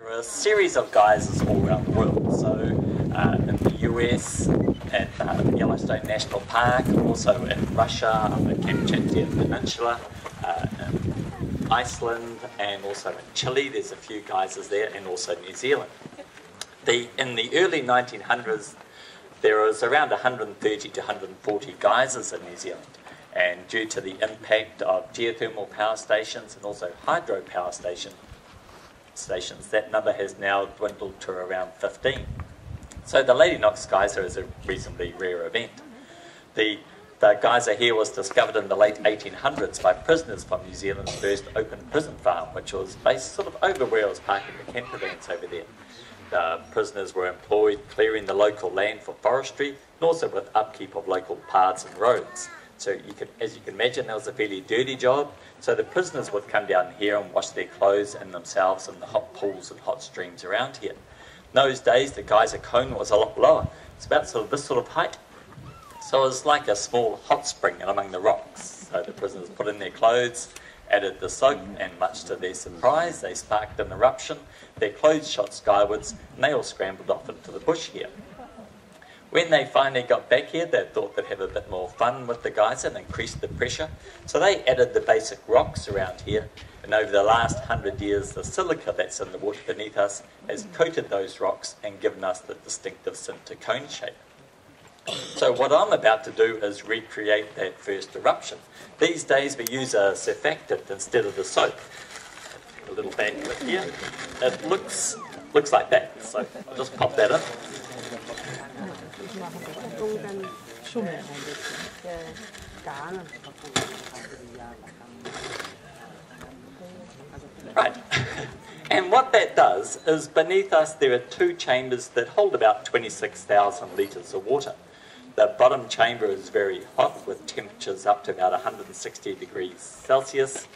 There are a series of geysers all around the world. So in the US, at Yellowstone National Park, also in Russia, on the Kamchatka Peninsula, in Iceland, and also in Chile. There's a few geysers there, and also New Zealand. In the early 1900s, there was around 130 to 140 geysers in New Zealand. And due to the impact of geothermal power stations and also hydro power stations, that number has now dwindled to around 15. So the Lady Knox Geyser is a reasonably rare event. The geyser here was discovered in the late 1800s by prisoners from New Zealand's first open prison farm, which was based sort of over where I was parking the camper vans over there. The prisoners were employed clearing the local land for forestry and also with upkeep of local paths and roads. So as you can imagine, that was a fairly dirty job. So the prisoners would come down here and wash their clothes and themselves in the hot pools and hot streams around here. In those days, the geyser cone was a lot lower. It's about this sort of height. So it was like a small hot spring among the rocks. So the prisoners put in their clothes, added the soap, and much to their surprise, they sparked an eruption. Their clothes shot skywards, and they all scrambled off into the bush here. When they finally got back here, they thought they'd have a bit more fun with the geyser and increase the pressure. So they added the basic rocks around here. And over the last 100 years, the silica that's in the water beneath us has coated those rocks and given us the distinctive cinder cone shape. So what I'm about to do is recreate that first eruption. These days we use a surfactant instead of the soap. A little bag clip here. It looks like that. So I'll just pop that in. Right. And what that does is beneath us there are two chambers that hold about 26,000 litres of water. The bottom chamber is very hot with temperatures up to about 160 degrees Celsius.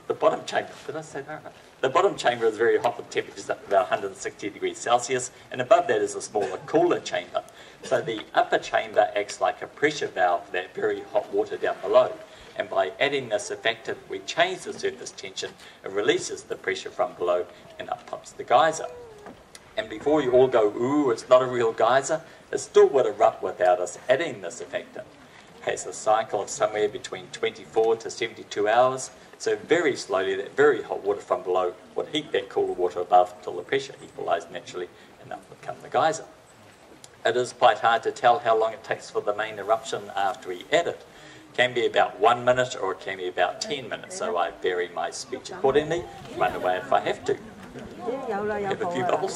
The bottom chamber, did I say that right? The bottom chamber is very hot with temperatures up to about 160 degrees Celsius, and above that is a smaller, cooler chamber. So the upper chamber acts like a pressure valve for that very hot water down below. And by adding the surfactant, we change the surface tension. It releases the pressure from below and up pumps the geyser. And before you all go, ooh, it's not a real geyser, it still would erupt without us adding the surfactant. It has a cycle of somewhere between 24 to 72 hours. So very slowly, that very hot water from below would heat that cooler water above until the pressure equalised naturally, and up would come the geyser. It is quite hard to tell how long it takes for the main eruption after we add it. It can be about 1 minute or it can be about 10 minutes, so I vary my speech accordingly, run away if I have to. Have a few bubbles.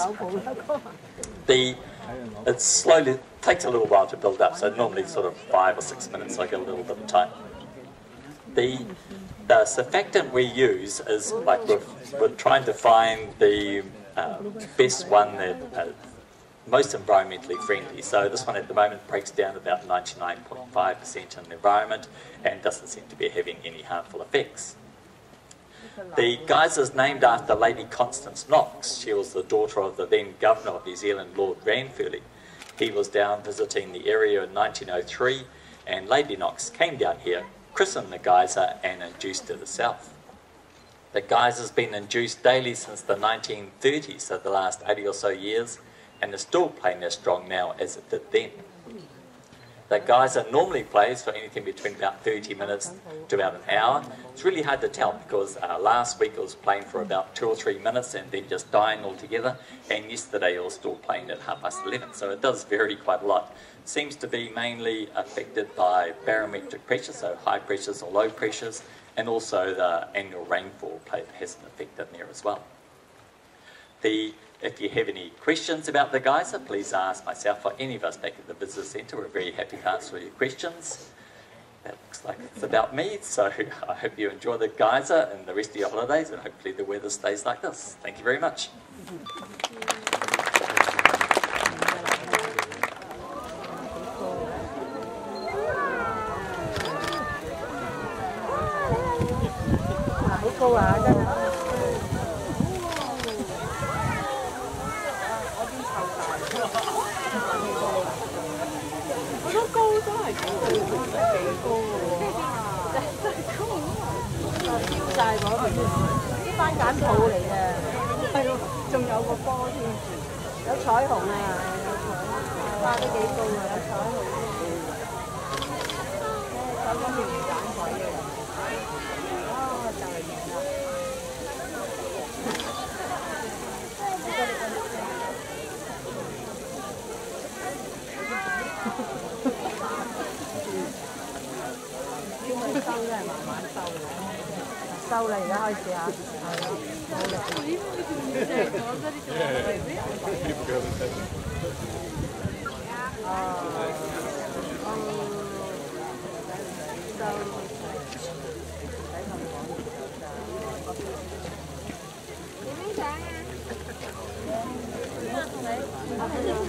It slowly takes a little while to build up, so normally sort of 5 or 6 minutes, I get a little bit of time. The surfactant we use is like we're trying to find the best one that most environmentally friendly. So this one at the moment breaks down about 99.5% in the environment and doesn't seem to be having any harmful effects. The geyser is named after Lady Constance Knox. She was the daughter of the then Governor of New Zealand, Lord Ranfurly. He was down visiting the area in 1903, and Lady Knox came down here, christened the geyser, and induced it herself. The geyser's been induced daily since the 1930s, so the last 80 or so years, and is still playing as strong now as it did then. The geyser normally plays for anything between about 30 minutes to about an hour. It's really hard to tell because last week it was playing for about 2 or 3 minutes and then just dying altogether, and yesterday it was still playing at 11:30, so it does vary quite a lot. It seems to be mainly affected by barometric pressure, so high pressures or low pressures, and also the annual rainfall has an effect in there as well. If you have any questions about the geyser, please ask myself or any of us back at the Visitor Centre. We're very happy to answer your questions. That looks like it's about me, so I hope you enjoy the geyser and the rest of your holidays, and hopefully the weather stays like this. Thank you very much. 係喎，仲有個波添，有彩虹啊，花都幾高啊，有彩虹。手嗰條魚蛋鬼嘅，哦，就係完啦。收都係慢慢收嘅，收啦而家開始啊，點樣整啊？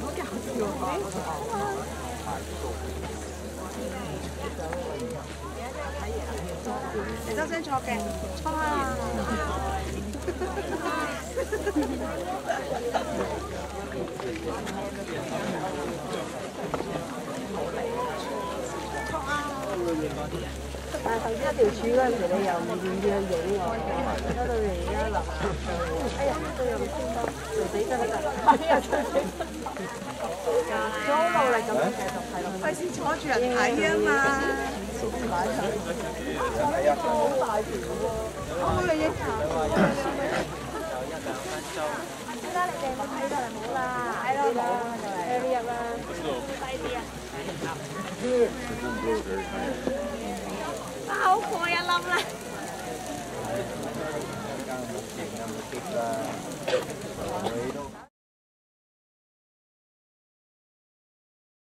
好搞笑啊！你都想坐嘅，坐啊！但係頭先一條柱嗰陣時，你又唔願意去影喎，嗰度而家落。哎呀，都有先多，做死真係得，哎呀真係。做好努力咁樣繼續睇落去。費事坐住人睇啊嘛。擺上。係啊，好大條喎。哦，你影下。得啦，你哋冇睇到就冇啦。係咯，冇就嚟。入啦。低啲啊！啊，好攰啊，冧啦！